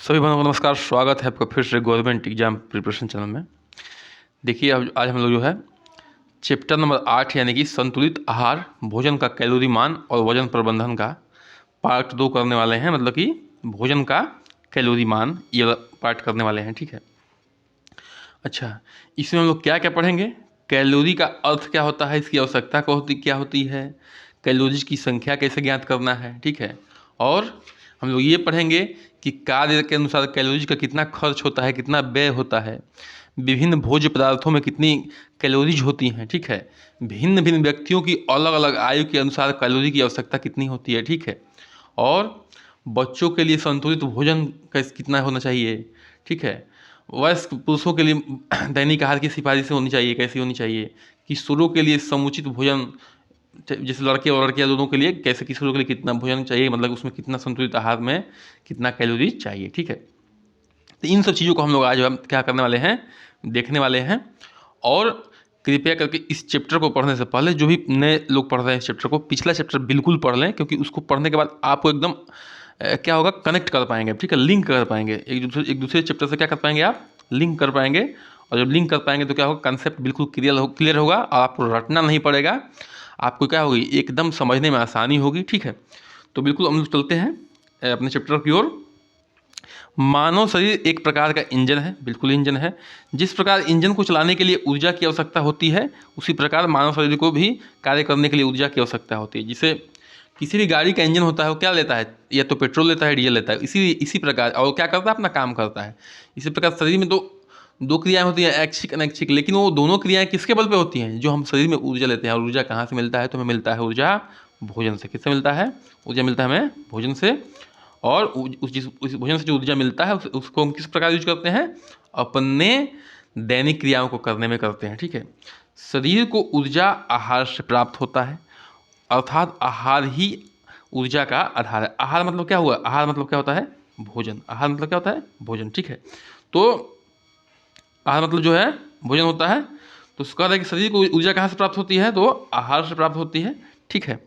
सभी भाइयों को नमस्कार। स्वागत है आपका फिर से गवर्नमेंट एग्जाम प्रिपरेशन चैनल में। देखिए अब आज हम लोग जो है चैप्टर नंबर 8 यानी कि संतुलित आहार, भोजन का कैलोरी मान और वजन प्रबंधन का पार्ट 2 करने वाले हैं। मतलब कि भोजन का कैलोरी मान ये वाला पार्ट करने वाले हैं। ठीक है। अच्छा, इसमें हम लोग क्या क्या पढ़ेंगे? कैलोरी का अर्थ क्या होता है, इसकी आवश्यकता क्या होती है, कैलोरीज की संख्या कैसे ज्ञात करना है। ठीक है। और हम लोग ये पढ़ेंगे कि कार्य के अनुसार कैलोरीज का कितना खर्च होता है, कितना व्यय होता है, विभिन्न भोज्य पदार्थों में कितनी कैलोरीज होती हैं। ठीक है। भिन्न भिन्न व्यक्तियों की अलग अलग आयु के अनुसार कैलोरी की आवश्यकता कितनी होती है। ठीक है। और बच्चों के लिए संतुलित भोजन कैसे कितना होना चाहिए। ठीक है। वयस्क पुरुषों के लिए दैनिक आहार की सिफारिश होनी चाहिए, कैसी होनी चाहिए। किशोरों के लिए समुचित भोजन, जैसे लड़के और लड़कियां दोनों के लिए कैसे, किशोरों के लिए कितना भोजन चाहिए, मतलब उसमें कितना संतुलित आहार में कितना कैलोरी चाहिए। ठीक है। तो इन सब चीज़ों को हम लोग आज हम क्या करने वाले हैं, देखने वाले हैं। और कृपया करके इस चैप्टर को पढ़ने से पहले जो भी नए लोग पढ़ रहे हैं इस चैप्टर को, पिछला चैप्टर बिल्कुल पढ़ लें, क्योंकि उसको पढ़ने के बाद आपको एकदम क्या होगा, कनेक्ट कर पाएंगे। ठीक है, लिंक कर पाएंगे एक दूसरे चैप्टर से। क्या कर पाएंगे आप, लिंक कर पाएंगे। और जब लिंक कर पाएंगे तो क्या होगा, कंसेप्ट बिल्कुल क्लियर होगा और आपको रटना नहीं पड़ेगा। आपको क्या होगी, एकदम समझने में आसानी होगी। ठीक है। तो बिल्कुल हम लोग चलते हैं अपने चैप्टर की ओर। मानव शरीर एक प्रकार का इंजन है, बिल्कुल इंजन है। जिस प्रकार इंजन को चलाने के लिए ऊर्जा की आवश्यकता होती है, उसी प्रकार मानव शरीर को भी कार्य करने के लिए ऊर्जा की आवश्यकता होती है। जिसे किसी भी गाड़ी का इंजन होता है वो क्या लेता है, या तो पेट्रोल लेता है, डीजल लेता है। इसी प्रकार और क्या करता है, अपना काम करता है। इसी प्रकार शरीर में दो क्रियाएं होती हैं, ऐच्छिक अनैच्छिक। लेकिन वो दोनों क्रियाएं किसके बल पे होती हैं, जो हम शरीर में ऊर्जा लेते हैं। और ऊर्जा कहाँ से मिलता है, तो हमें मिलता है ऊर्जा भोजन से। किससे मिलता है, ऊर्जा मिलता है हमें भोजन से। और उस भोजन से जो ऊर्जा मिलता है उसको हम किस प्रकार यूज करते हैं, अपने दैनिक क्रियाओं को करने में करते हैं। ठीक है। शरीर को ऊर्जा आहार से प्राप्त होता है, अर्थात आहार ही ऊर्जा का आधार है। आहार मतलब क्या हुआ, आहार मतलब क्या होता है, भोजन। आहार मतलब क्या होता है, भोजन। ठीक है। तो आहार मतलब जो है भोजन होता है। तो उसका है कि शरीर को ऊर्जा कहाँ से प्राप्त होती है, तो आहार से प्राप्त होती है। ठीक है।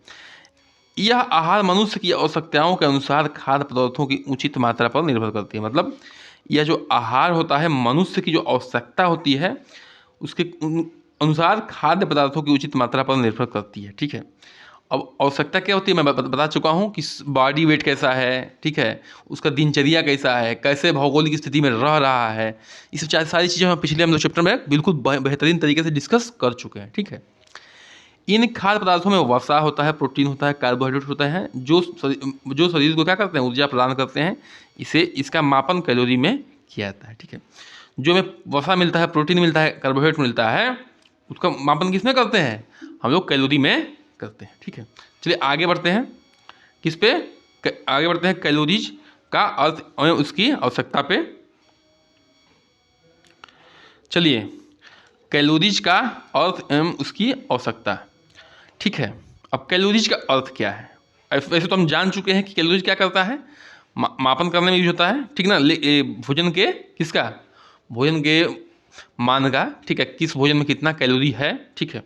यह आहार मनुष्य की आवश्यकताओं के अनुसार खाद्य पदार्थों की उचित मात्रा पर निर्भर करती है। मतलब यह जो आहार होता है, मनुष्य की जो आवश्यकता होती है उसके अनुसार खाद्य पदार्थों की उचित मात्रा पर निर्भर करती है। ठीक है। अब आवश्यकता क्या होती है, मैं बता चुका हूँ कि बॉडी वेट कैसा है। ठीक है। उसका दिनचर्या कैसा है, कैसे भौगोलिक स्थिति में रह रहा है। ये सब सारी चीज़ें हम पिछले लोग चैप्टर में बिल्कुल बेहतरीन तरीके से डिस्कस कर चुके हैं। ठीक है। इन खाद्य पदार्थों में वसा होता है, प्रोटीन होता है, कार्बोहाइड्रेट होता है, जो शरीर को क्या करते हैं, ऊर्जा प्रदान करते हैं। इसका मापन कैलोरी में किया जाता है। ठीक है। जो हमें वसा मिलता है, प्रोटीन मिलता है, कार्बोहाइड्रेट मिलता है, उसका मापन किस में करते हैं, हम लोग कैलोरी में करते हैं। ठीक है। चलिए आगे बढ़ते हैं, किस पे आगे बढ़ते हैं, कैलोरीज का अर्थ और उसकी आवश्यकता पे। चलिए, कैलोरीज का अर्थ एवं उसकी आवश्यकता। ठीक है। अब कैलोरीज का अर्थ क्या है, वैसे तो हम जान चुके हैं कि कैलोरीज क्या करता है, मापन करने में यूज होता है। ठीक ना, भोजन के किसका, भोजन के मान का। ठीक है, किस भोजन में कितना कैलोरी है। ठीक है।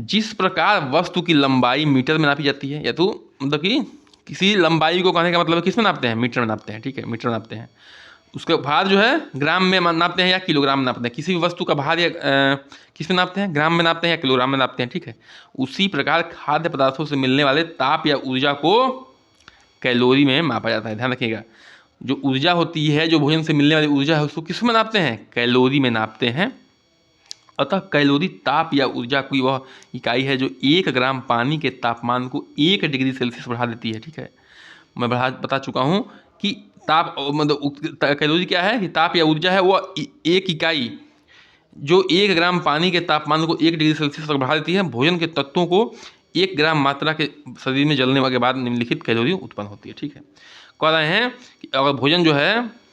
जिस प्रकार वस्तु की लंबाई मीटर में नापी जाती है, या तो मतलब कि किसी लंबाई को कहने का मतलब किस में नापते हैं, मीटर में नापते हैं। ठीक है, मीटर में नापते हैं। उसका भार जो है ग्राम में नापते हैं या किलोग्राम में नापते हैं। किसी भी वस्तु का भार या किस में नापते हैं, ग्राम में नापते हैं या किलोग्राम में नापते हैं। ठीक है। उसी प्रकार खाद्य पदार्थों से मिलने वाले ताप या ऊर्जा को कैलोरी में मापा जाता है। ध्यान रखिएगा, जो ऊर्जा होती है, जो भोजन से मिलने वाली ऊर्जा है, उसको किस में नापते हैं, कैलोरी में नापते हैं। अतः कैलोरी ताप या ऊर्जा की वह इकाई है जो 1 ग्राम पानी के तापमान को 1 डिग्री सेल्सियस बढ़ा देती है। ठीक है। मैं बता चुका हूँ कि ताप मतलब कैलोरी क्या है, कि ताप या ऊर्जा है वो एक इकाई जो 1 ग्राम पानी के तापमान को 1 डिग्री सेल्सियस तक बढ़ा देती है। भोजन के तत्वों को 1 ग्राम मात्रा के शरीर में जलने के बाद निम्नलिखित कैलोरी उत्पन्न होती है। ठीक है। कह रहे हैं कि अगर भोजन जो है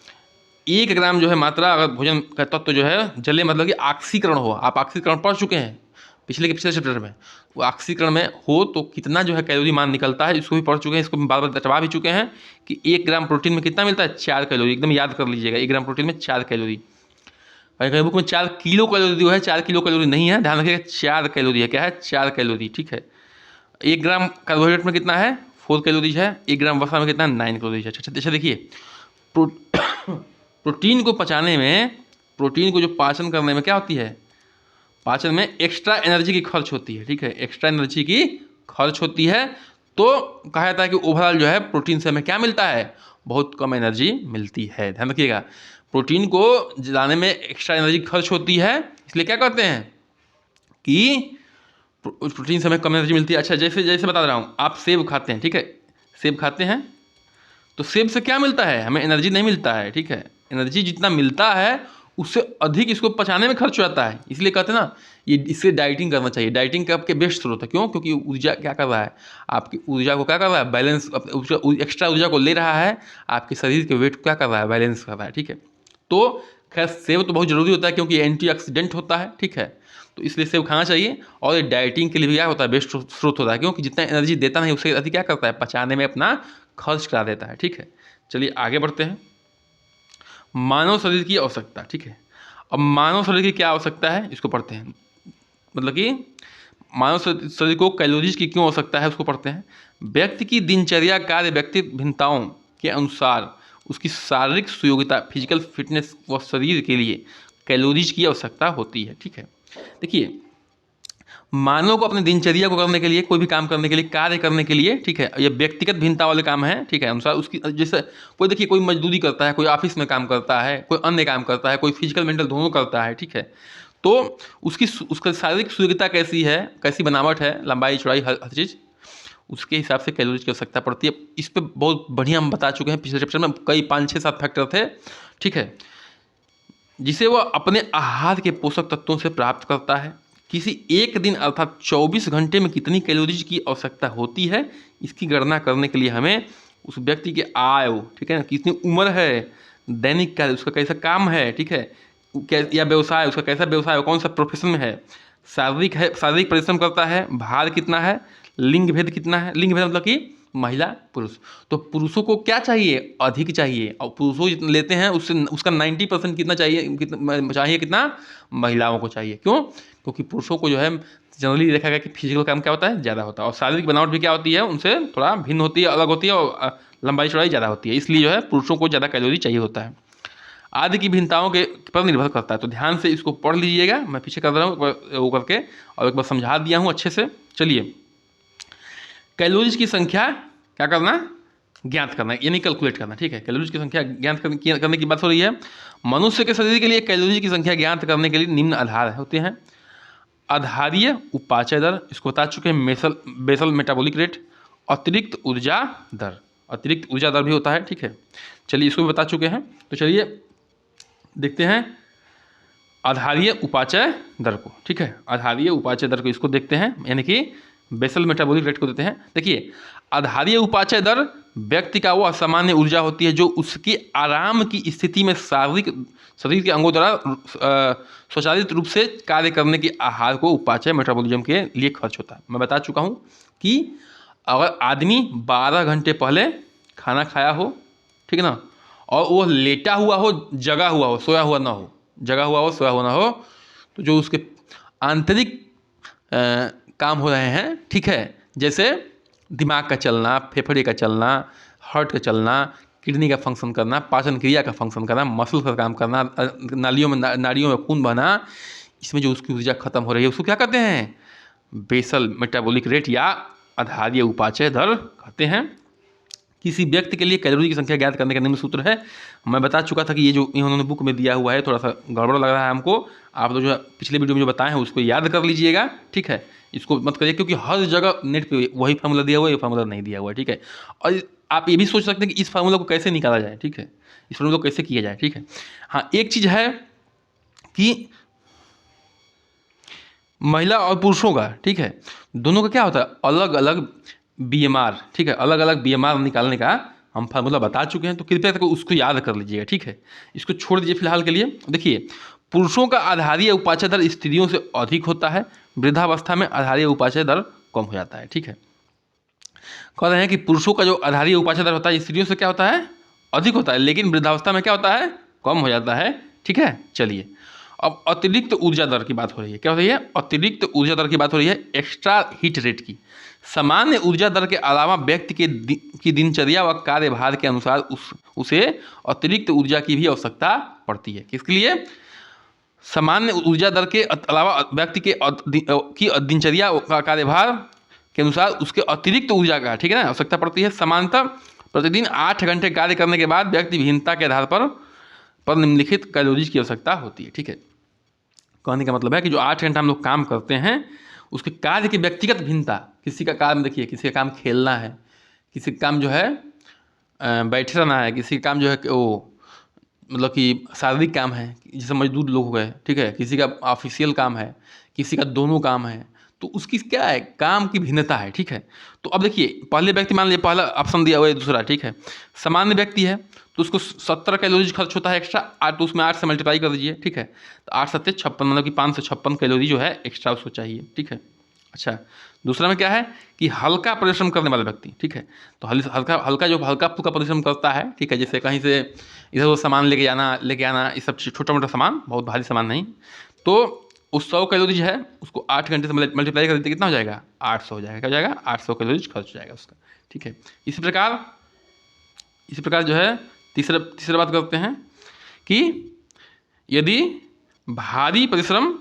1 ग्राम जो है मात्रा, अगर भोजन का तत्व जो है जले, मतलब कि ऑक्सीकरण हो। आप ऑक्सीकरण पढ़ चुके हैं पिछले चैप्टर में। वो ऑक्सीकरण में हो तो कितना जो है कैलोरी मान निकलता है, इसको भी पढ़ चुके हैं। इसको बार बार दबा भी चुके हैं कि 1 ग्राम प्रोटीन में कितना मिलता है, 4 कैलोरी। एकदम याद कर लीजिएगा, 1 ग्राम प्रोटीन में 4 कैलोरी। कहीं बुक में 4 किलो कैलोरी जो है, 4 किलो कैलोरी नहीं है, ध्यान रखिएगा 4 कैलोरी है। क्या है, 4 कैलोरी। ठीक है। 1 ग्राम कार्बोहाइड्रेट में कितना है, 4 कैलोरीज है। 1 ग्राम वसा में कितना है, 9 कैलोरीज है। अच्छा देखिए, प्रो प्रोटीन को पचाने में, प्रोटीन को जो पाचन करने में क्या होती है, पाचन में एक्स्ट्रा एनर्जी की खर्च होती है, ठीक है, एक्स्ट्रा एनर्जी की खर्च होती है। तो कहा जाता है कि ओवरऑल जो है प्रोटीन से हमें क्या मिलता है, बहुत कम एनर्जी मिलती है। ध्यान रखिएगा, प्रोटीन को जलाने में एक्स्ट्रा एनर्जी खर्च होती है, इसलिए क्या कहते हैं कि प्रोटीन से हमें कम एनर्जी मिलती है। अच्छा, जैसे जैसे बता रहा हूँ, आप सेब खाते हैं, ठीक है, सेब खाते हैं तो सेब से क्या मिलता है, हमें एनर्जी नहीं मिलता है, ठीक है, एनर्जी जितना मिलता है उससे अधिक इसको पचाने में खर्च हो जाता है। इसलिए कहते हैं ना, ये इससे डाइटिंग करना चाहिए। डाइटिंग का आपके बेस्ट स्रोत है, क्यों, क्योंकि ऊर्जा क्या कर रहा है, आपकी ऊर्जा को क्या कर रहा है, बैलेंस, एक्स्ट्रा ऊर्जा को ले रहा है, आपके शरीर के वेट को क्या कर रहा है, बैलेंस कर रहा है, ठीक है। तो खैर सेब तो बहुत ज़रूरी होता है क्योंकि एंटीऑक्सीडेंट होता है, ठीक है, तो इसलिए सेब खाना चाहिए। और ये डाइटिंग के लिए भी क्या होता है, बेस्ट स्रोत होता है, क्योंकि जितना एनर्जी देता नहीं उससे अधिक क्या करता है, पचाने में अपना खर्च करा देता है, ठीक है। चलिए आगे बढ़ते हैं। मानव शरीर की आवश्यकता, ठीक है। अब मानव शरीर की क्या आवश्यकता है इसको पढ़ते हैं, मतलब कि मानव शरीर को कैलोरीज की क्यों आवश्यकता है उसको पढ़ते हैं। व्यक्ति की दिनचर्या, कार्य, व्यक्ति भिन्नताओं के अनुसार उसकी शारीरिक सुयोग्यता, फिजिकल फिटनेस व शरीर के लिए कैलोरीज की आवश्यकता होती है, ठीक है। देखिए, मानव को अपनी दिनचर्या को करने के लिए, कोई भी काम करने के लिए, कार्य करने के लिए, ठीक है, ये व्यक्तिगत भिन्नता वाले काम है, ठीक है, अनुसार उसकी, जैसे कोई देखिए कोई मजदूरी करता है, कोई ऑफिस में काम करता है, कोई अन्य काम करता है, कोई फिजिकल मेंटल दोनों करता है, ठीक है, तो उसका शारीरिक सुयोग्यता कैसी है, कैसी बनावट है, लंबाई चौड़ाई हर चीज़, उसके हिसाब से कैलोरीज की आवश्यकता पड़ती है। इस पर बहुत बढ़िया हम बता चुके हैं पिछले चैप्टर में, कई 5-6-7 फैक्टर थे, ठीक है, जिसे वह अपने आहार के पोषक तत्वों से प्राप्त करता है। किसी एक दिन अर्थात 24 घंटे में कितनी कैलोरीज की आवश्यकता होती है, इसकी गणना करने के लिए हमें उस व्यक्ति के आयु, ठीक है ना, कितनी उम्र है, दैनिक कार्य, उसका कैसा काम है, ठीक है, या व्यवसाय, उसका कैसा व्यवसाय है, कौन सा प्रोफेशन में है, शारीरिक परिश्रम करता है, भार कितना है, लिंग भेद कितना है, लिंग भेद मतलब कि महिला पुरुष, तो पुरुषों को क्या चाहिए, अधिक चाहिए, और पुरुषों जितना लेते हैं उससे उसका 90% कितना चाहिए, कितना महिलाओं को चाहिए। क्यों, क्योंकि पुरुषों को जो है जनरली देखा गया कि फिजिकल काम क्या होता है, ज़्यादा होता है, और शारीरिक बनावट भी क्या होती है, उनसे थोड़ा भिन्न होती है, अलग होती है, और लंबाई चौड़ाई ज़्यादा होती है, इसलिए जो है पुरुषों को ज़्यादा कैलोरी चाहिए होता है। आदि की भिन्नताओं के पर निर्भर करता है, तो ध्यान से इसको पढ़ लीजिएगा, मैं पीछे कर रहा हूँ वो करके, और एक बार समझा दिया हूँ अच्छे से। चलिए, कैलोरीज की संख्या क्या करना, ज्ञात करना, यानी कैलकुलेट करना, ठीक है, कैलोरीज की संख्या ज्ञात करने की बात हो रही है। मनुष्य के शरीर के लिए कैलोरीज की संख्या ज्ञात करने के लिए निम्न आधार होते हैं। आधारीय उपाचय दर, इसको बता चुके हैं, बेसल मेटाबॉलिक रेट, अतिरिक्त ऊर्जा दर, अतिरिक्त ऊर्जा दर भी होता है, ठीक है, चलिए इसको भी बता चुके हैं। तो चलिए देखते हैं आधारीय उपाचय दर को, ठीक है, आधारीय उपाचय दर को इसको देखते हैं, यानी कि बेसल मेटाबॉलिक रेट को देते हैं। देखिए, आधारीय उपाचय दर व्यक्ति का वह सामान्य ऊर्जा होती है जो उसकी आराम की स्थिति में शरीर के अंगों द्वारा स्वचालित रूप से कार्य करने के आहार को उपाचय मेटाबॉलिज्म के लिए खर्च होता है। मैं बता चुका हूँ कि अगर आदमी 12 घंटे पहले खाना खाया हो, ठीक है ना, और वो लेटा हुआ हो, जगा हुआ हो, सोया हुआ ना हो, जगा हुआ हो, सोया हुआ ना हो, तो जो उसके आंतरिक काम हो रहे हैं, ठीक है, जैसे दिमाग का चलना, फेफड़े का चलना, हार्ट का चलना, किडनी का फंक्शन करना, पाचन क्रिया का फंक्शन करना, मसल का काम करना, नाड़ियों में खून बहना, इसमें जो उसकी ऊर्जा खत्म हो रही है उसको क्या कहते हैं, बेसल मेटाबॉलिक रेट या आधारीय उपाचय दर कहते हैं। किसी व्यक्ति के लिए कैलोरी की संख्या ज्ञात करने का निम्न सूत्र है। मैं बता चुका था कि ये जो इन्होंने बुक में दिया हुआ है थोड़ा सा गड़बड़ लग रहा है हमको, आप लोग जो पिछले वीडियो में जो बताए हैं उसको याद कर लीजिएगा, ठीक है, इसको मत करिए, क्योंकि हर जगह नेट पे वही फार्मूला दिया हुआ है, ये फार्मूला नहीं दिया हुआ है, ठीक है। और आप ये भी सोच सकते हैं कि इस फार्मूला को कैसे निकाला जाए, ठीक है, इस फार्मूला को कैसे किया जाए, ठीक है। हाँ, एक चीज़ है कि महिला और पुरुषों का, ठीक है, दोनों का क्या होता है, अलग अलग BMR, ठीक है, अलग अलग BMR निकालने का हम फार्मूला बता चुके हैं, तो कृपया करके उसको याद कर लीजिएगा, ठीक है, इसको छोड़ दीजिए फिलहाल के लिए। देखिए, पुरुषों का आधारीय उपाचय दर स्त्रियों से अधिक होता है, वृद्धावस्था में आधारीय उपाचय दर कम हो जाता है, ठीक है। कह रहे हैं कि पुरुषों का जो आधारीय उपाचय दर होता है स्त्रियों से क्या होता है, अधिक होता है, लेकिन वृद्धावस्था में क्या होता है, कम हो जाता है, ठीक है। चलिए अब अतिरिक्त ऊर्जा दर की बात हो रही है। क्या हो रही है? अतिरिक्त ऊर्जा दर की बात हो रही है, एक्स्ट्रा हीट रेट की। सामान्य ऊर्जा दर के अलावा व्यक्ति की दिनचर्या व कार्यभार के अनुसार उसे अतिरिक्त ऊर्जा की भी आवश्यकता पड़ती है। किसके लिए? सामान्य ऊर्जा दर के अलावा व्यक्ति की दिनचर्या का कार्यभार के अनुसार उसके अतिरिक्त ऊर्जा का, ठीक है ना, आवश्यकता पड़ती है। सामान्यतः प्रतिदिन 8 घंटे कार्य करने के बाद व्यक्ति भिन्नता के आधार पर निम्नलिखित कैलोरीज की आवश्यकता होती है। ठीक है, कहने का मतलब है कि जो 8 घंटा हम लोग काम करते हैं उसके कार्य की व्यक्तिगत भिन्नता, किसी का काम देखिए, किसी का काम खेलना है, किसी का काम जो है बैठे रहना है, किसी का काम जो है वो मतलब कि शारीरिक काम है, जैसे मजदूर लोग हो गए, ठीक है, किसी का ऑफिशियल काम है, किसी का दोनों काम है, तो उसकी क्या है, काम की भिन्नता है। ठीक है, तो अब देखिए पहले व्यक्ति, मान लीजिए पहला ऑप्शन दिया हुआ है, दूसरा, ठीक है, सामान्य व्यक्ति है तो उसको 70 कैलोरीज खर्च होता है एक्स्ट्रा, 8 तो उसमें 8 से मल्टीप्लाई कर दीजिए। ठीक है, तो 8 सत्ते 56, मतलब कि 556 कैलोरी जो है एक्स्ट्रा उसको चाहिए। ठीक है, अच्छा, दूसरा में क्या है कि हल्का परिश्रम करने वाला व्यक्ति, ठीक है, तो हल्का जो हल्का फुल्का परिश्रम करता है, ठीक है, जैसे कहीं से इधर वो सामान लेके आना, ये सब छोटा मोटा सामान, बहुत भारी सामान नहीं, तो उस 100 कैलोरीज है उसको 8 घंटे से मल्टीप्लाई कर देते, कितना हो जाएगा? 800 हो जाएगा। क्या हो जाएगा? 800 कैलोरीज खर्च हो जाएगा उसका। ठीक है, इसी प्रकार जो है तीसरा बात करते हैं कि यदि भारी परिश्रम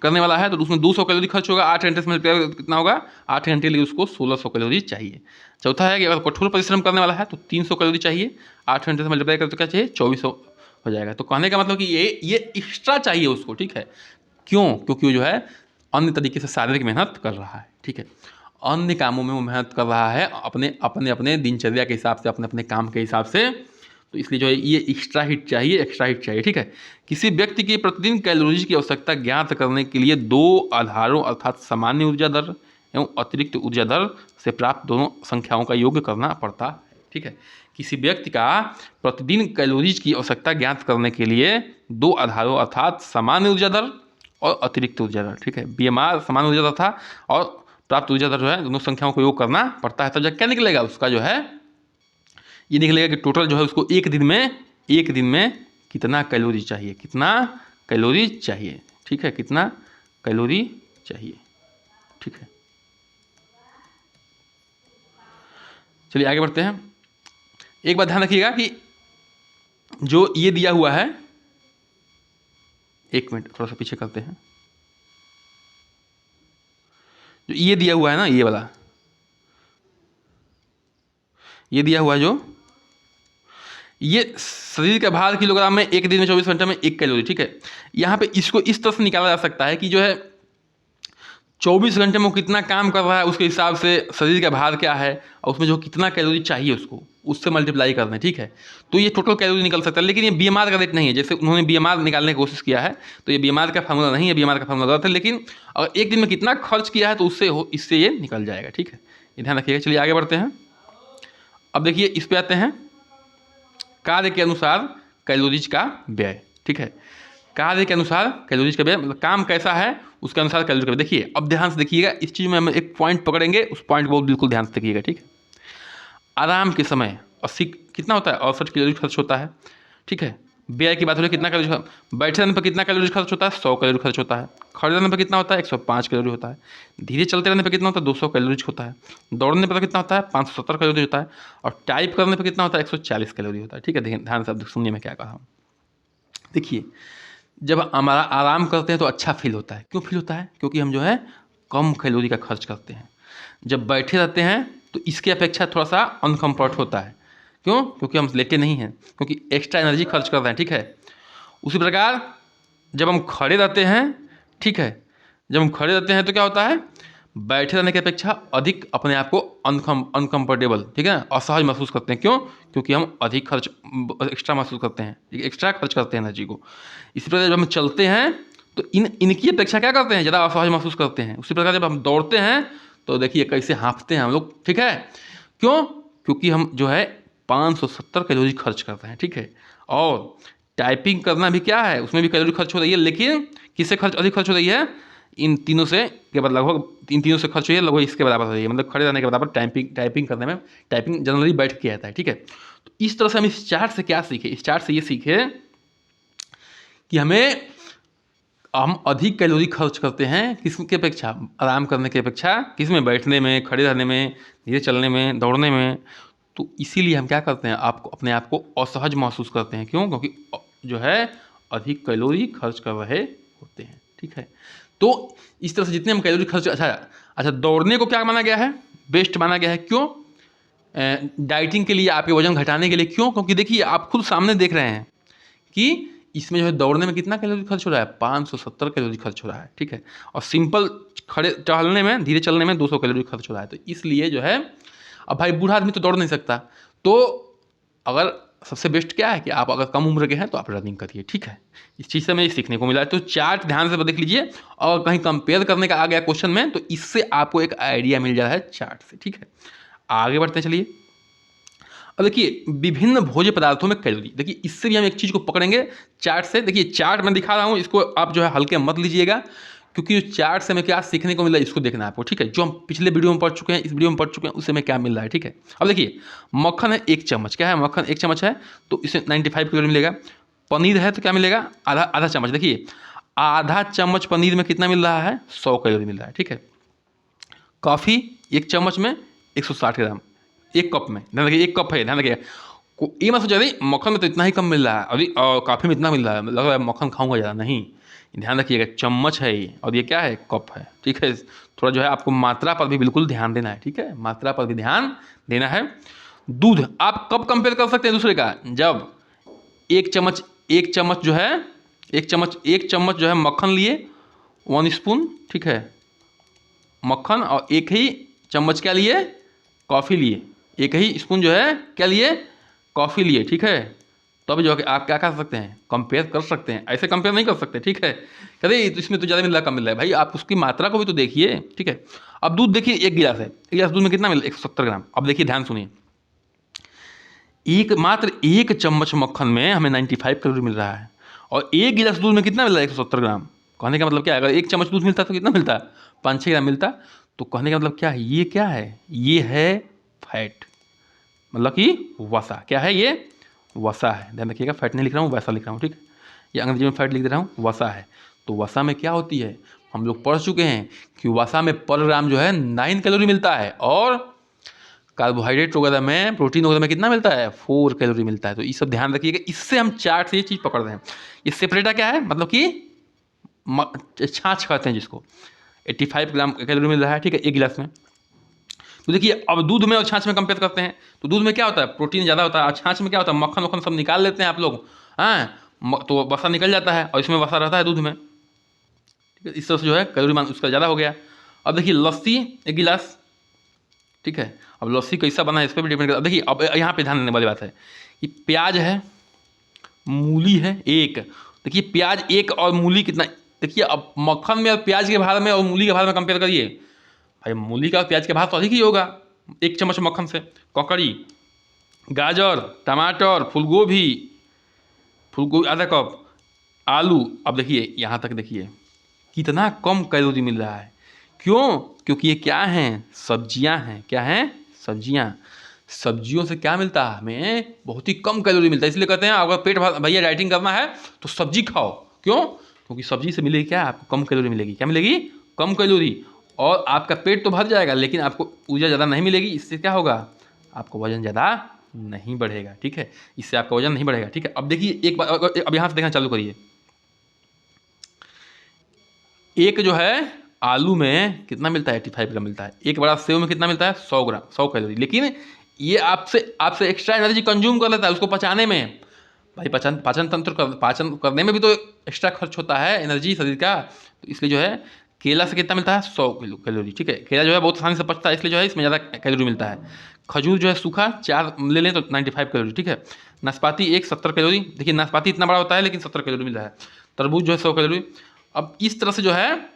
करने वाला है तो उसमें 200 कैलोरी खर्च होगा, 8 घंटे से मल्टीप्लाई कितना होगा? 8 घंटे के लिए उसको 1600 कैलोरी चाहिए। चौथा है कि अगर कठोर परिश्रम करने वाला है तो 300 कैलोरी चाहिए, 8 घंटे से मल्टीप्लाई करते क्या चाहिए? 2400 हो जाएगा। तो कहने का मतलब कि ये एक्स्ट्रा चाहिए उसको। ठीक है, क्यों? क्योंकि वो जो है अन्य तरीके से शारीरिक मेहनत कर रहा है। ठीक है, अन्य कामों में वो मेहनत कर रहा है अपने दिनचर्या के हिसाब से, अपने काम के हिसाब से, तो इसलिए जो है ये एक्स्ट्रा हीट चाहिए। ठीक है, किसी व्यक्ति की प्रतिदिन कैलोरीज की आवश्यकता ज्ञात करने के लिए 2 आधारों अर्थात सामान्य ऊर्जा दर एवं अतिरिक्त ऊर्जा दर से प्राप्त दोनों संख्याओं का योग करना पड़ता है। ठीक है, किसी व्यक्ति का प्रतिदिन कैलोरीज की आवश्यकता ज्ञात करने के लिए 2 आधारों अर्थात सामान्य ऊर्जा दर और अतिरिक्त ऊर्जा दर, ठीक है, BMR सामान्य ऊर्जा दर था और प्राप्त ऊर्जा दर जो है, दोनों संख्याओं को योग करना पड़ता है। तब जब क्या निकलेगा उसका जो है, ये निकलेगा कि टोटल जो है उसको एक दिन में कितना कैलोरी चाहिए, ठीक है, कितना कैलोरी चाहिए। ठीक है, चलिए आगे बढ़ते हैं। एक बात ध्यान रखिएगा कि जो ये दिया हुआ है, एक मिनट थोड़ा सा पीछे करते हैं, जो ये दिया हुआ है ना, ये वाला ये दिया हुआ है, जो ये शरीर का भार किलोग्राम में एक दिन में 24 घंटे में 1 कैलोरी। ठीक है, यहाँ पे इसको इस तरह से निकाला जा सकता है कि जो है 24 घंटे में वो कितना काम कर रहा है उसके हिसाब से शरीर का भार क्या है और उसमें जो कितना कैलोरी चाहिए उसको उससे मल्टीप्लाई करना है। ठीक है, तो ये टोटल कैलोरी निकल सकता है, लेकिन ये BMR का रेट नहीं है। जैसे उन्होंने BMR निकालने की कोशिश किया है तो ये BMR का फार्मूला नहीं है, BMR का फार्मूला गलत है, लेकिन अगर एक दिन में कितना खर्च किया है तो इससे ये निकल जाएगा। ठीक है, ये ध्यान रखिएगा। चलिए आगे बढ़ते हैं। अब देखिए इस पे आते हैं, कार्य के अनुसार कैलोरीज का व्यय। ठीक है, कार्य के अनुसार कैलोरीज का व्यय मतलब काम कैसा है उसके अनुसार कैलोरी का व्यय। देखिए अब ध्यान से देखिएगा, इस चीज़ में हम एक पॉइंट पकड़ेंगे, उस पॉइंट को बिल्कुल ध्यान से देखिएगा। ठीक है, आराम के समय 80 कितना होता है? 68 कैलोरी खर्च होता है। ठीक है, व्यय की बात हो रही है, कितना कैलोरी, बैठे रहने पर कितना कैलोरी खर्च होता है? 100 कैलोरी खर्च होता है। खड़े रहने पर कितना होता है? 105 कैलोरी होता है। धीरे चलते रहने पर कितना होता है? 200 कैलोरी होता है। दौड़ने पर कितना होता है? 570 कैलोरी होता है। और टाइप करने पर कितना होता है? 140 कैलोरी होता है। ठीक है, देखिए ध्यान से अब सुनिए मैं क्या कहा हूँ। देखिए जब हमारा आराम करते हैं तो अच्छा फील होता है। क्यों फील होता है? क्योंकि हम जो है कम कैलोरी का खर्च करते हैं। जब बैठे रहते हैं तो इसकी अपेक्षा थोड़ा सा अनकम्फर्ट होता है। क्यों? क्योंकि हम लेटे नहीं हैं, क्योंकि एक्स्ट्रा एनर्जी खर्च कर रहे हैं। ठीक है, उसी प्रकार जब हम खड़े रहते हैं, ठीक है, जब हम खड़े रहते हैं तो क्या होता है? बैठे रहने की अपेक्षा अधिक अपने आप को अनकम्फर्टेबल, ठीक है, असहज महसूस करते हैं। क्यों? क्योंकि हम अधिक खर्च एक्स्ट्रा महसूस करते हैं, एक्स्ट्रा खर्च करते हैं एनर्जी को। इसी प्रकार जब हम चलते हैं तो इनकी अपेक्षा क्या करते हैं? ज़्यादा असहज महसूस करते हैं। उसी प्रकार जब हम दौड़ते हैं तो देखिए कैसे हाँफते हैं हम लोग। ठीक है, क्यों? क्योंकि हम जो है 570 कैलोरी खर्च करते हैं। ठीक है, और टाइपिंग करना भी क्या है, उसमें भी कैलोरी खर्च हो रही है, लेकिन किससे अधिक खर्च हो रही है? इन तीनों से के बाद लगभग इन तीनों से खर्च हुई है, लगभग इसके बराबर हो रही है, मतलब खड़े रहने के बराबर टाइपिंग करने में। टाइपिंग जनरली बैठ के आता है। ठीक है, तो इस तरह से हम इस चार्ट से क्या सीखे? इस चार्ट से ये सीखे कि हम अधिक कैलोरी खर्च करते हैं किसके अपेक्षा, आराम करने की अपेक्षा, किसमें, बैठने में, खड़े रहने में, धीरे चलने में, दौड़ने में। तो इसीलिए हम क्या करते हैं, अपने आप को असहज महसूस करते हैं। क्यों? क्योंकि जो है अधिक कैलोरी खर्च कर रहे होते हैं। ठीक है, तो इस तरह से जितने हम कैलोरी खर्च, अच्छा दौड़ने को क्या माना गया है, बेस्ट माना गया है। क्यों? डाइटिंग के लिए, आपके वजन घटाने के लिए। क्यों? क्योंकि देखिए आप खुद सामने देख रहे हैं कि इसमें जो है दौड़ने में कितना कैलोरी खर्च हो रहा है, 570 कैलोरी खर्च हो रहा है। ठीक है, और सिंपल खड़े टहलने में, धीरे चलने में 200 कैलोरी खर्च हो रहा है। तो इसलिए जो है, अब भाई बूढ़ा आदमी तो दौड़ नहीं सकता, तो अगर सबसे बेस्ट क्या है कि आप अगर कम उम्र के हैं तो आप रनिंग करिए। ठीक है, इस चीज़ से हमें सीखने को मिला है। तो चार्ट ध्यान से देख लीजिए, और कहीं कंपेयर करने का आ गया क्वेश्चन में तो इससे आपको एक आइडिया मिल जा रहा है चार्ट से। ठीक है, आगे बढ़ते हैं, चलिए। अब देखिए विभिन्न भोज्य पदार्थों में कैलोरी, देखिए इससे भी हम एक चीज़ को पकड़ेंगे चार्ट से। देखिए चार्ट मैं दिखा रहा हूँ, इसको आप जो है हल्के मत लीजिएगा, क्योंकि चार्ट से हमें क्या सीखने को मिल रहा है इसको देखना है आपको। ठीक है, जो हम पिछले वीडियो में पढ़ चुके हैं, इस वीडियो में पढ़ चुके हैं, उससे हमें क्या मिल रहा है। ठीक है, अब देखिए मक्खन है 1 चम्मच, क्या है, मक्खन 1 चम्मच है तो इसमें 95 कैलोरी मिलेगा। पनीर है तो क्या मिलेगा, आधा चम्मच। देखिए आधा चम्मच पनीर में कितना मिल रहा है, 100 कैलोरी मिल रहा है। ठीक है, कॉफ़ी 1 चम्मच में 160 ग्राम, 1 कप में, ध्यान रखिए 1 कप है, ध्यान रखिए। ये मत सोचा नहीं मक्खन में तो इतना ही कम मिल रहा है अभी, और काफ़ी में इतना मिल रहा है, लग रहा है मक्खन खाऊंगा ज़्यादा, नहीं, ध्यान रखिएगा चम्मच है ये, और ये क्या है, कप है। ठीक है, थोड़ा जो है आपको मात्रा पर भी बिल्कुल ध्यान देना है। ठीक है, मात्रा पर भी ध्यान देना है। दूध आप कब कंपेयर कर सकते हैं दूसरे का, जब 1 चम्मच जो है, 1 चम्मच जो है मक्खन लिए, 1 स्पून, ठीक है, मक्खन, और 1 ही चम्मच क्या लिए, कॉफ़ी लिए, 1 ही स्पून जो है क्या लिए, कॉफ़ी लिए। ठीक है, तो अभी जो है आप क्या कर सकते हैं, कंपेयर कर सकते हैं, ऐसे कंपेयर नहीं कर सकते। ठीक है, कहते तो इसमें तो ज़्यादा मिल रहा है, कम मिल रहा है, भाई आप उसकी मात्रा को भी तो देखिए। ठीक है, अब दूध देखिए 1 गिलास है, 1 गिलास दूध में कितना मिल रहा है, 170 ग्राम। अब देखिए ध्यान सुनिए, मात्र 1 चम्मच मक्खन में हमें 95 कैलोरी मिल रहा है, और 1 गिलास दूध में कितना मिल रहा है, 170 ग्राम। कहने का मतलब क्या है, अगर 1 चम्मच दूध मिलता तो कितना मिलता, 5-6 ग्राम मिलता। तो कहने का मतलब क्या है, ये क्या है, ये है फैट, मतलब कि वसा। क्या है ये, वसा है। ध्यान रखिएगा, फैट नहीं लिख रहा हूँ, वसा लिख रहा हूँ। ठीक है, ये अंग्रेजी में फैट लिख दे रहा हूँ, वसा है। तो वसा में क्या होती है, हम लोग पढ़ चुके हैं कि वसा में पर ग्राम जो है 9 कैलोरी मिलता है, और कार्बोहाइड्रेट वगैरह में, प्रोटीन वगैरह में कितना मिलता है, 4 कैलोरी मिलता है। तो ये सब ध्यान रखिएगा, इससे हम चार्ट से ये चीज़ पकड़ रहे हैं। ये सेपरेटा क्या है, मतलब कि छाछ कहते हैं जिसको, 85 ग्राम कैलोरी मिल रहा है। ठीक है, 1 गिलास में। तो देखिए अब दूध में और छाछ में कंपेयर करते हैं, तो दूध में क्या होता है, प्रोटीन ज़्यादा होता है, और छाछ में क्या होता है, मक्खन वक्खन सब निकाल लेते हैं आप लोग, हाँ, तो वसा निकल जाता है, और इसमें वसा रहता है दूध में। ठीक है, इस तरह से जो है कैलोरी मान उसका ज़्यादा हो गया। अब देखिए लस्सी 1 गिलास, ठीक है, अब लस्सी कैसा बना है इस पर भी डिपेंड करता है। देखिए अब यहाँ पे ध्यान देने वाली बात है कि प्याज है, मूली है 1, देखिए प्याज 1 और मूली कितना, देखिए अब मक्खन में और प्याज के भार में और मूली के भार में कंपेयर करिए, भाई मूली का और प्याज के भार तो अधिक ही होगा 1 चम्मच मक्खन से। ककड़ी, गाजर, टमाटर, फूलगोभी आधा कप, आलू, अब देखिए यहाँ तक देखिए कितना कम कैलोरी मिल रहा है। क्यों? क्योंकि ये क्या हैं, सब्जियां हैं। क्या हैं, सब्जियां। सब्जियों से क्या मिलता है, हमें बहुत ही कम कैलोरी मिलता है। इसलिए कहते हैं अगर पेट भैया डाइटिंग करना है तो सब्जी खाओ। क्यों? क्योंकि सब्जी से मिलेगी क्या, आपको कम कैलोरी मिलेगी। क्या मिलेगी, कम कैलोरी, और आपका पेट तो भर जाएगा लेकिन आपको ऊर्जा ज़्यादा नहीं मिलेगी। इससे क्या होगा, आपको वजन ज़्यादा नहीं बढ़ेगा। ठीक है, इससे आपका वजन नहीं बढ़ेगा। ठीक है, अब देखिए एक बार, अब यहाँ से देखना चालू करिए, एक जो है आलू में कितना मिलता है, 85 ग्राम मिलता है। एक बड़ा सेव में कितना मिलता है, 100 ग्राम, 100 कैलोरी। लेकिन ये आपसे एक्स्ट्रा एनर्जी कंज्यूम कर लेता है उसको पचाने में। भाई पाचन तंत्र पाचन करने में भी तो एक्स्ट्रा खर्च होता है एनर्जी शरीर का। तो इसलिए जो है केला से कितना मिलता है, 100 कैलोरी। ठीक है, केला जो है बहुत आसानी से पचता है, इसलिए जो है इसमें ज़्यादा कैलोरी मिलता है। खजूर जो है सूखा 4 ले लें तो 95 कैलोरी। ठीक है, नाशपाती 70 कैलोरी। देखिए नाशपाती इतना बड़ा होता है लेकिन 70 कैलोरी मिल रहा है। तरबूज जो है 100 कैलोरी। अब इस तरह से जो है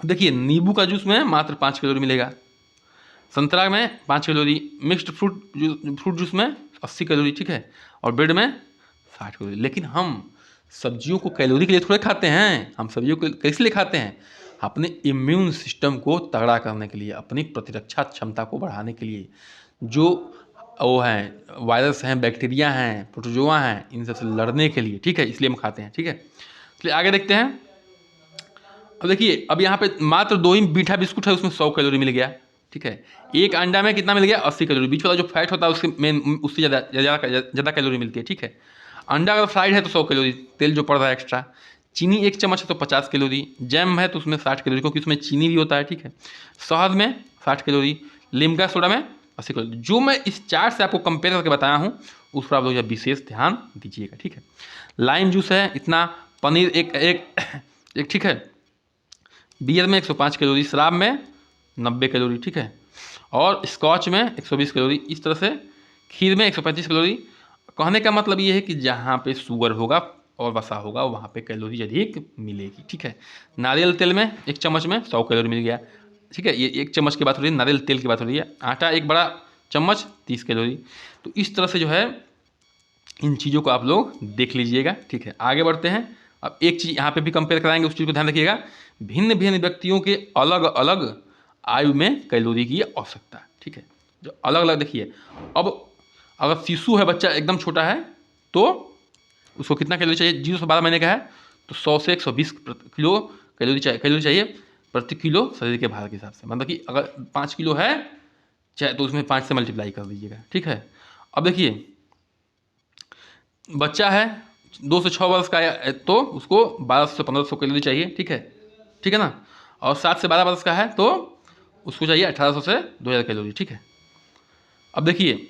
देखिए नींबू का जूस में मात्र 5 कैलोरी मिलेगा, संतरा में 5 कैलोरी, मिक्स्ड फ्रूट जूस में 80 कैलोरी। ठीक है, और ब्रेड में 60 कैलोरी। लेकिन हम सब्जियों को कैलोरी के लिए थोड़े खाते हैं, हम सब्जियों को कैसे लिए खाते हैं, अपने इम्यून सिस्टम को तगड़ा करने के लिए, अपनी प्रतिरक्षा क्षमता को बढ़ाने के लिए। जो वो हैं वायरस हैं, बैक्टीरिया हैं, प्रोटोजोआ हैं, इन सबसे लड़ने के लिए, ठीक है, इसलिए हम खाते हैं, ठीक है। चलिए आगे देखते हैं। अब देखिए, अब यहाँ पे मात्र 2 ही मीठा बिस्कुट है, उसमें 100 कैलोरी मिल गया, ठीक है। एक अंडा में कितना मिल गया, 80 कैलोरी, बीच वाला जो फैट होता है उसके में उससे ज़्यादा कैलोरी मिलती है, ठीक है। अंडा अगर फ्राइड है तो 100 कैलोरी, तेल जो पड़ रहा है एक्स्ट्रा। चीनी 1 चम्मच है तो 50 कैलोरी, जैम है तो उसमें 60 कैलोरी, क्योंकि उसमें चीनी भी होता है, ठीक है। शहद में 60 कैलोरी, लिम्का सोडा में 80 कैलोरी। जो मैं इस चार्ट से आपको कंपेयर करके बताया हूँ उस पर आप लोग विशेष ध्यान दीजिएगा, ठीक है। लाइम जूस है इतना, पनीर एक ठीक है, बियर में 105 कैलोरी, शराब में 90 कैलोरी, ठीक है, और स्कॉच में 120 कैलोरी, इस तरह से खीर में 135 कैलोरी। कहने का मतलब ये है कि जहाँ पे शुगर होगा और वसा होगा वहाँ पे कैलोरी अधिक मिलेगी, ठीक है। नारियल तेल में 1 चम्मच में 100 कैलोरी मिल गया, ठीक है। ये 1 चम्मच की बात हो रही है, नारियल तेल की बात हो रही है। आटा 1 बड़ा चम्मच 30 कैलोरी। तो इस तरह से जो है इन चीज़ों को आप लोग देख लीजिएगा, ठीक है। आगे बढ़ते हैं। अब एक चीज़ यहाँ पे भी कंपेयर कराएंगे, उस चीज़ को ध्यान रखिएगा। भिन्न भिन्न व्यक्तियों के अलग अलग आयु में कैलोरी की आवश्यकता है, ठीक है। जो अलग अलग देखिए, अब अगर शिशु है, बच्चा एकदम छोटा है, तो उसको कितना कैलोरी चाहिए, 0 से 12 महीने का है तो 100 से 120 किलो कैलोरी चाहिए प्रति किलो शरीर के भार के हिसाब से। मतलब कि अगर 5 किलो है चाहे तो उसमें 5 से मल्टीप्लाई कर दीजिएगा, ठीक है। अब देखिए, बच्चा है 2 से 6 वर्ष का है तो उसको 1200 से 1500 कैलोरी चाहिए, ठीक है ना। और 7 से 12 वर्ष का है तो उसको चाहिए 1800 से 2000 कैलोरी, ठीक है। अब देखिए,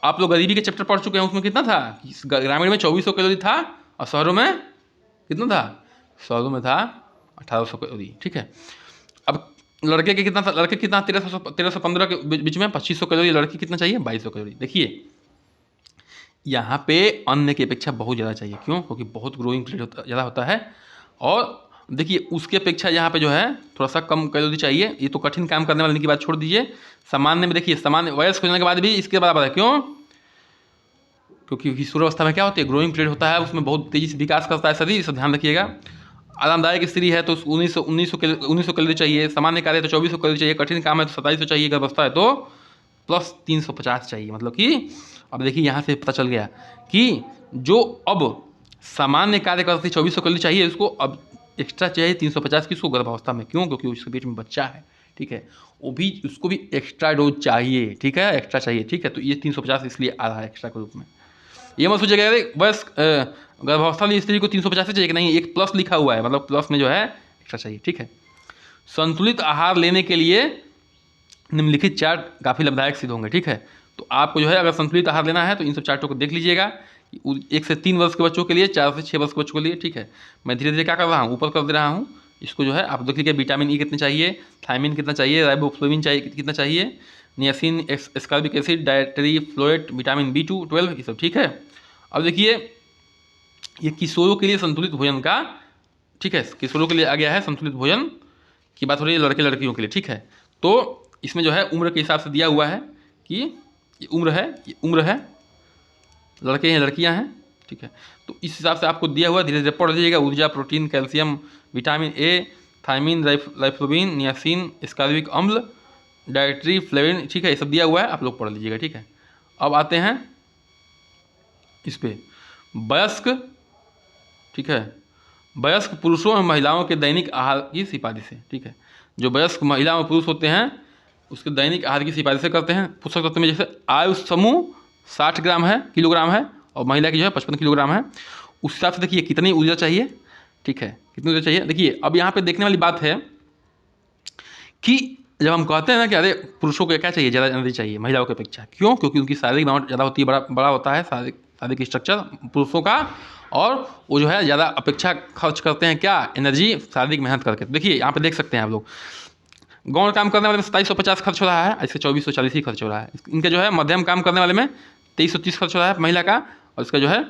आप लोग गरीबी के चैप्टर पढ़ चुके हैं, उसमें कितना था, ग्रामीण में 2400 कैलोरी था और शहरों में कितना था, शहरों में था 1800 कैलोरी, ठीक है। अब लड़के के कितना था, लड़के कितना 1315 के बीच में 2500 कैलोरी, लड़की कितना चाहिए 2200 कैलोरी। देखिए यहाँ पे अन्न की अपेक्षा बहुत ज़्यादा चाहिए, क्यों, क्योंकि बहुत ग्रोइंग पीरियड ज़्यादा होता है। और देखिए उसके अपेक्षा यहाँ पे जो है थोड़ा सा कम कैलोरी चाहिए। ये तो कठिन काम करने वाले की बात छोड़ दीजिए, सामान्य में देखिए, सामान्य वयस्क होने के बाद भी इसके बराबर है, क्यों, क्योंकि किशोरावस्था में क्या होती है, ग्रोइंग पीरियड होता है, उसमें बहुत तेज़ी से विकास करता है शरीर, इसे ध्यान रखिएगा। आरामदायक स्त्री है तो 1900 कैलोरी चाहिए, सामान्य कार्य है तो 2400 कैलोरी चाहिए, कठिन काम है तो 2700 चाहिए, गर्भावस्था है तो प्लस 350 चाहिए। मतलब कि अब देखिए यहाँ से पता चल गया कि जो अब सामान्य कार्य करती 2400 कैलोरी चाहिए, उसको अब एक्स्ट्रा चाहिए 350 की, उसको गर्भावस्था में, क्यों, क्योंकि उसके पेट में बच्चा है, ठीक है, वो भी उसको भी एक्स्ट्रा डोज चाहिए, ठीक है, एक्स्ट्रा चाहिए, ठीक है। तो ये 350 इसलिए आ रहा है एक्स्ट्रा के रूप में। ये मत सोचिएगा अरे बस गर्भावस्था वाली स्त्री को 350 चाहिए कि नहीं, एक प्लस लिखा हुआ है, मतलब प्लस में जो है एक्स्ट्रा चाहिए, ठीक है। संतुलित आहार लेने के लिए निम्नलिखित चार्ट काफ़ी लाभदायक सिद्ध होंगे, ठीक है। तो आपको जो है अगर संतुलित आहार लेना है तो इन सब चार्टों को देख लीजिएगा। 1 से 3 वर्ष के बच्चों के लिए, 4 से 6 वर्ष के बच्चों के लिए, ठीक है। मैं धीरे धीरे क्या कर रहा हूँ, ऊपर कर दे रहा हूँ इसको, जो है आप देख लीजिए विटामिन ई कितना चाहिए, थायमिन कितना चाहिए, राइबोफ्लोविन चाहिए कितना चाहिए, niacin, ascorbic acid, dietary folate, vitamin B2, 12, ये सब, ठीक है। अब देखिए ये किशोरों के लिए संतुलित भोजन का, ठीक है, किशोरों के लिए आ गया है संतुलित भोजन की बात हो रही है, लड़के लड़कियों के लिए, ठीक है। तो इसमें जो है उम्र के हिसाब से दिया हुआ है कि ये उम्र है, लड़के हैं लड़कियां हैं, ठीक है। तो इस हिसाब से आपको दिया हुआ, धीरे धीरे पढ़ लीजिएगा। ऊर्जा, protein, calcium, vitamin A, thiamine, riboflavin, niacin, ascorbic अम्ल, डायट्री फ्लेविन, ठीक है, ये सब दिया हुआ है, आप लोग पढ़ लीजिएगा, ठीक है। अब आते हैं इस पे वयस्क, ठीक है, वयस्क पुरुषों और महिलाओं के दैनिक आहार की सिफारिशें, ठीक है। जो वयस्क महिला और पुरुष होते हैं उसके दैनिक आहार की सिफारिशें करते हैं पोषक तत्व में। जैसे आयु समूह 60 ग्राम है, किलोग्राम है, और महिला की जो है 55 किलोग्राम है। उस हिसाब से देखिए कितनी ऊर्जा चाहिए, ठीक है, कितनी ऊर्जा चाहिए। देखिए अब यहाँ पे देखने वाली बात है कि जब हम कहते हैं ना कि अरे पुरुषों को क्या चाहिए, ज़्यादा एनर्जी चाहिए महिलाओं की अपेक्षा, क्यों, क्योंकि उनकी शारीरिक बनावट ज़्यादा होती है, बड़ा होता है शारीरिक स्ट्रक्चर पुरुषों का, और वो जो है ज़्यादा अपेक्षा खर्च करते हैं क्या, एनर्जी, शारीरिक मेहनत करके। देखिए यहाँ पे देख सकते हैं आप लोग, गौण काम करने वाले में 2750 खर्च हो रहा है, इससे 2440 ही खर्च हो रहा है। इनके जो है मध्यम काम करने वाले में 2330 खर्च हो रहा है महिला का, और इसका जो है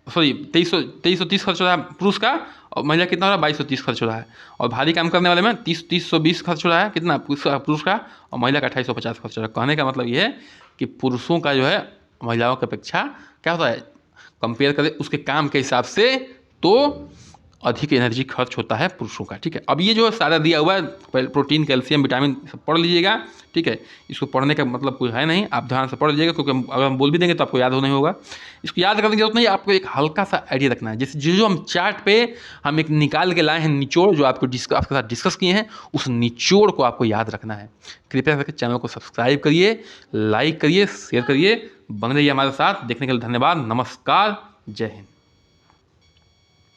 सॉरी 2330 खर्च हो रहा है पुरुष का, और महिला कितना हो रहा है 2230 खर्च हो रहा है। और भारी काम करने वाले में 320 खर्च हो रहा है, कितना पुरुष का, और महिला का 2850 खर्च हो रहा है। कहने का मतलब ये है कि पुरुषों का जो है महिलाओं की अपेक्षा क्या होता है, कंपेयर करें उसके काम के हिसाब से तो अधिक एनर्जी खर्च होता है पुरुषों का। ठीक है, अब ये जो सारा दिया हुआ है प्रोटीन, कैल्शियम, विटामिन सब पढ़ लीजिएगा। ठीक है, इसको पढ़ने का मतलब कोई है नहीं, आप ध्यान से पढ़ लीजिएगा, क्योंकि अगर हम बोल भी देंगे तो आपको याद नहीं होगा। इसको याद करने की जरूरत नहीं है, आपको एक हल्का सा आइडिया रखना है। जैसे जो हम चार्ट पे हम एक निकाल के लाए हैं निचोड़, जो आपके साथ डिस्कस किए हैं, उस निचोड़ को आपको याद रखना है। कृपया करके चैनल को सब्सक्राइब करिए, लाइक करिए, शेयर करिए, बने रहिए हमारे साथ। देखने के लिए धन्यवाद। नमस्कार, जय हिंद।